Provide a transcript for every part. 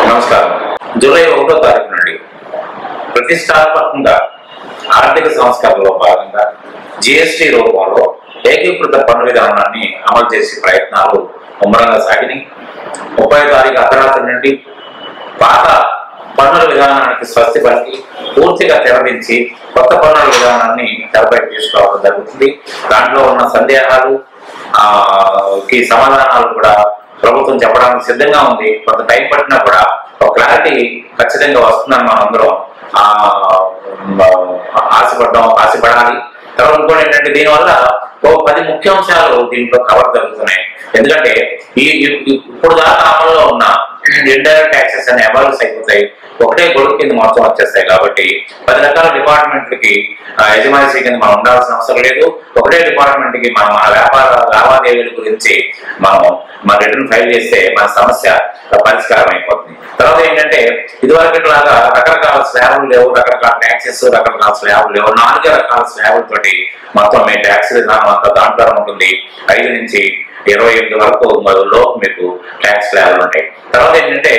నమస్కారం. జూలై 1వ తారీఖు నుండి ప్రతిష్టాత్మకంగా ఆర్థిక సంస్కరణలో భాగంగా జిఎస్టి రూపంలో ఏకీకృత పన్ను విధానాన్ని అమలు చేసే ప్రయత్నాలు ముమ్మరంగా సాగినాయి. 30వ తారీఖు అర్ధరాత్రి నుండి పాత పన్నుల విధానానికి స్వస్తి పలికి పూర్తిగా తెరదించి కొత్త పన్నుల విధానాన్ని తెరపై తీసుకురావడం జరుగుతుంది. దాంట్లో ఉన్న సందేహాలు కి సమాధానాలు కూడా ప్రభుత్వం చెప్పడానికి సిద్ధంగా ఉంది. కొంత టైం పట్టినా కూడా ఒక క్లారిటీ ఖచ్చితంగా వస్తుందని మనం అందరం ఆశపడాలి. తర్వాత ఇంకోటి ఏంటంటే దీనివల్ల ఒక 10 ముఖ్యాంశాలు దీంట్లో కవర్ జరుగుతున్నాయి. ఎందుకంటే ఇప్పుడు దాకా అమల్లో ఉన్న ఇండైరెక్ట్ ట్యాక్సెస్ అనే అబాలిష్ అయిపోతాయి, ఒకటే గొడుగు కింద మొత్తం వచ్చేస్తాయి. కాబట్టి 10 రకాల డిపార్ట్మెంట్లకి యజమాని కింద మనం ఉండాల్సిన అవసరం లేదు. ఒకటే డిపార్ట్మెంట్ కి మనం మన వ్యాపార లావాదేవీల గురించి మనం రిటర్న్ ఫైల్ చేస్తే మన సమస్య పరిష్కారం అయిపోతుంది. తర్వాత ఏంటంటే ఇదివరకు లాగా రకరకాల స్లాబులు లేవు, రకరకాల ట్యాక్సెస్, రకరకాల స్లాబులు లేవు. 4 రకాల స్లాబులతోటి మొత్తం మీ ట్యాక్స్ విధానం అంతా దాంట్లో ఉంటుంది. 5 నుంచి 28 వరకు లోపు మీకు ట్యాక్స్ స్లాబులు ఉంటాయి. తర్వాత ఏంటంటే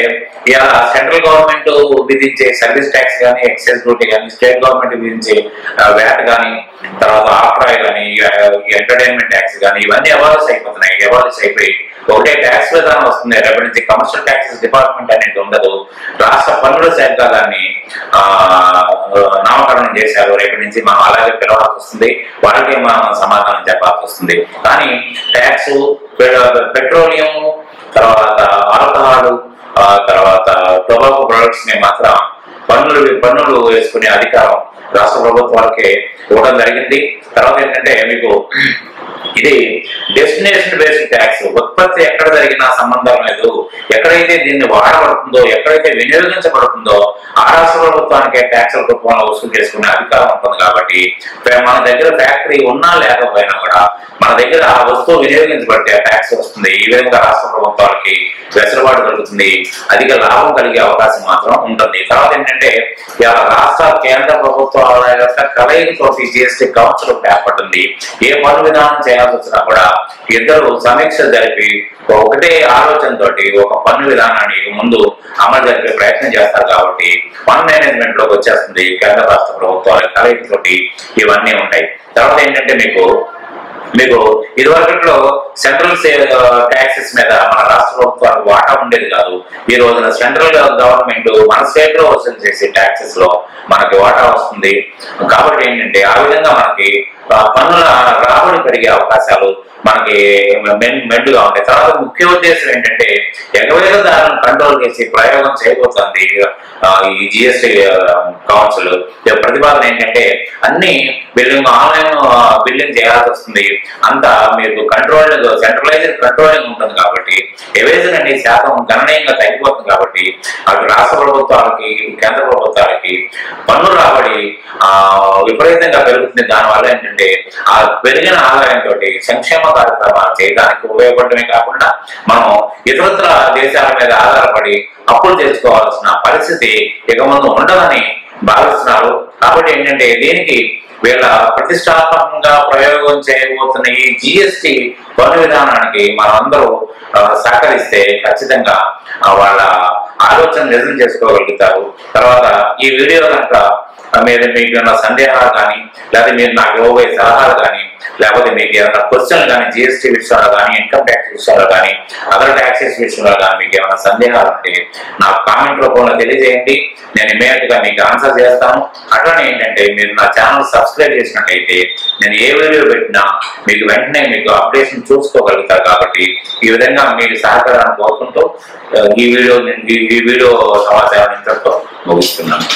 ఇలా సెంట్రల్ గవర్నమెంట్ విధించే సర్వీస్ ట్యాక్స్ కానీ, ఎక్సైజ్ డ్యూటీ కానీ, స్టేట్ గవర్నమెంట్ విధించే వ్యాట్ కానీ, తర్వాత ఆఫ్రాయ్ కానీ, ఎంటర్టైన్మెంట్ ట్యాక్స్ కానీ ఇవన్నీ అబాలిష్ అయిపోతున్నాయి. అబాలిష్ అయిపోయి ఒకటే ట్యాక్స్ విధానం వస్తుంది. రేపటి నుంచి కమర్షియల్ ట్యాక్సెస్ డిపార్ట్మెంట్ అనేది ఉండదు. రాష్ట్ర పన్నుల శాఖ దాన్ని నామకరణం చేశారు. రేపటి నుంచి మనం అలాగే పిలవాల్సి వస్తుంది. వాళ్ళకి మనం సమాధానం చెప్పాల్సి వస్తుంది. కానీ ట్యాక్స్, పెట్రోలియం, తర్వాత ఆల్కహాల్, తర్వాత టొబాకో ప్రొడక్ట్స్ ని మాత్రం పన్నులు వేసుకునే అధికారం రాష్ట్ర ప్రభుత్వాలకే ఇవ్వడం జరిగింది. తర్వాత ఏంటంటే మీకు ఇది డెస్టినేషన్ బేస్డ్ ట్యాక్స్. ఉత్పత్తి ఎక్కడ జరిగినా సంబంధం లేదు. ఎక్కడైతే దీన్ని వాడబడుతుందో, ఎక్కడైతే వినియోగించబడుతుందో ఆ రాష్ట్ర ప్రభుత్వానికి ట్యాక్సుల రూపంలో వసూలు చేసుకునే అధికారం ఉంటుంది. కాబట్టి మన దగ్గర ఫ్యాక్టరీ ఉన్నా లేకపోయినా కూడా మన దగ్గర ఆ వస్తువు వినియోగించబడితే ట్యాక్స్ వస్తుంది. ఈ విధంగా రాష్ట్ర ప్రభుత్వాలకి వెసులుబాటు కలుగుతుంది, అధిక లాభం కలిగే అవకాశం మాత్రం ఉంటుంది. తర్వాత ఏంటంటే రాష్ట్ర కేంద్ర ప్రభుత్వాల యొక్క కలయికతోటి జిఎస్టీ కౌన్సిల్ ఏర్పడుతుంది. ఏ పన్ను విధానం చేయాల్సి వచ్చినా కూడా ఇద్దరు సమీక్ష జరిపి ఒకటే ఆలోచనతోటి ఒక పన్ను విధానాన్ని ముందు అమలు జరిపే ప్రయత్నం చేస్తారు. కాబట్టి పన్ను మేనేజ్మెంట్ లోకి వచ్చేస్తుంది. కేంద్ర రాష్ట్ర ప్రభుత్వాల కలయికతోటి ఇవన్నీ ఉంటాయి. తర్వాత ఏంటంటే మీకు ఇదివరకట్లో సెంట్రల్ ట్యాక్సెస్ మీద మన రాష్ట్ర ప్రభుత్వానికి వాటా ఉండేది కాదు. ఈ రోజున సెంట్రల్ గవర్నమెంట్ మన స్టేట్ లో వసూలు చేసే ట్యాక్సెస్ లో మనకి వాటా వస్తుంది. కాబట్టి ఏంటంటే ఆ విధంగా మనకి పన్నుల రాబడి పెరిగే అవకాశాలు మనకి మెండుగా ఉంటాయి. తర్వాత ముఖ్య ఉద్దేశం ఏంటంటే ఎగవేతదారులను కంట్రోల్ చేసి ప్రయోగం చేయబోతుంది ఈ జిఎస్టీ కౌన్సిల్. ప్రతిపాదన ఏంటంటే అన్ని బిల్లింగ్ ఆన్లైన్ బిల్లింగ్ చేయాల్సి వస్తుంది. అంతా మీకు సెంట్రలైజ్డ్ కంట్రోలింగ్ ఉంటుంది. కాబట్టి ఎవేజన్ అనే శాతం గణనీయంగా తగ్గిపోతుంది. కాబట్టి అటు రాష్ట్ర ప్రభుత్వాలకి, కేంద్ర ప్రభుత్వాలకి పన్ను రాబడి విపరీతంగా పెరుగుతుంది. దానివల్ల ఏంటంటే ఆ పెరిగిన ఆదాయంతో సంక్షేమ కార్యక్రమాలు చేయడానికి ఉపయోగపడమే కాకుండా మనం ఇతరత్ర దేశాల మీద ఆధారపడి అప్పులు తెచ్చుకోవాల్సిన పరిస్థితి ఇక ముందు ఉండదని భావిస్తున్నారు. కాబట్టి ఏంటంటే దీనికి వీళ్ళ ప్రతిష్టాత్మకంగా ప్రయోగం చేయబోతున్న ఈ జిఎస్టి పన్ను విధానానికి మనందరూ సహకరిస్తే ఖచ్చితంగా వాళ్ళ ఆలోచన నిజం చేసుకోగలుగుతారు. తర్వాత ఈ వీడియో కనుక మీకు ఏమైనా సందేహాలు కానీ, లేకపోతే మీరు నాకు ఇవ్వబోయే సలహాలు కానీ, లేకపోతే మీకు ఏమైనా క్వశ్చన్లు కానీ, జిఎస్టీ విషయంలో కానీ, ఇన్కమ్ ట్యాక్స్ విషయంలో కానీ, అదర్ ట్యాక్సెస్ విషయంలో కానీ మీకు ఏమైనా సందేహాలు ఉంటే నాకు కామెంట్ రూపంలో తెలియజేయండి. నేను ఇమీడియట్ గా మీకు ఆన్సర్ చేస్తాను. అట్లనే ఏంటంటే మీరు నా ఛానల్ సబ్స్క్రైబ్ చేసినట్టయితే నేను ఏ వీడియో పెట్టినా మీకు వెంటనే మీకు అప్డేషన్ చూసుకోగలుగుతారు. కాబట్టి ఈ విధంగా మీరు సహకారాన్ని కోరుకుంటూ ఈ వీడియో సమాచారం ఇంతటితో ముగిస్తున్నాను.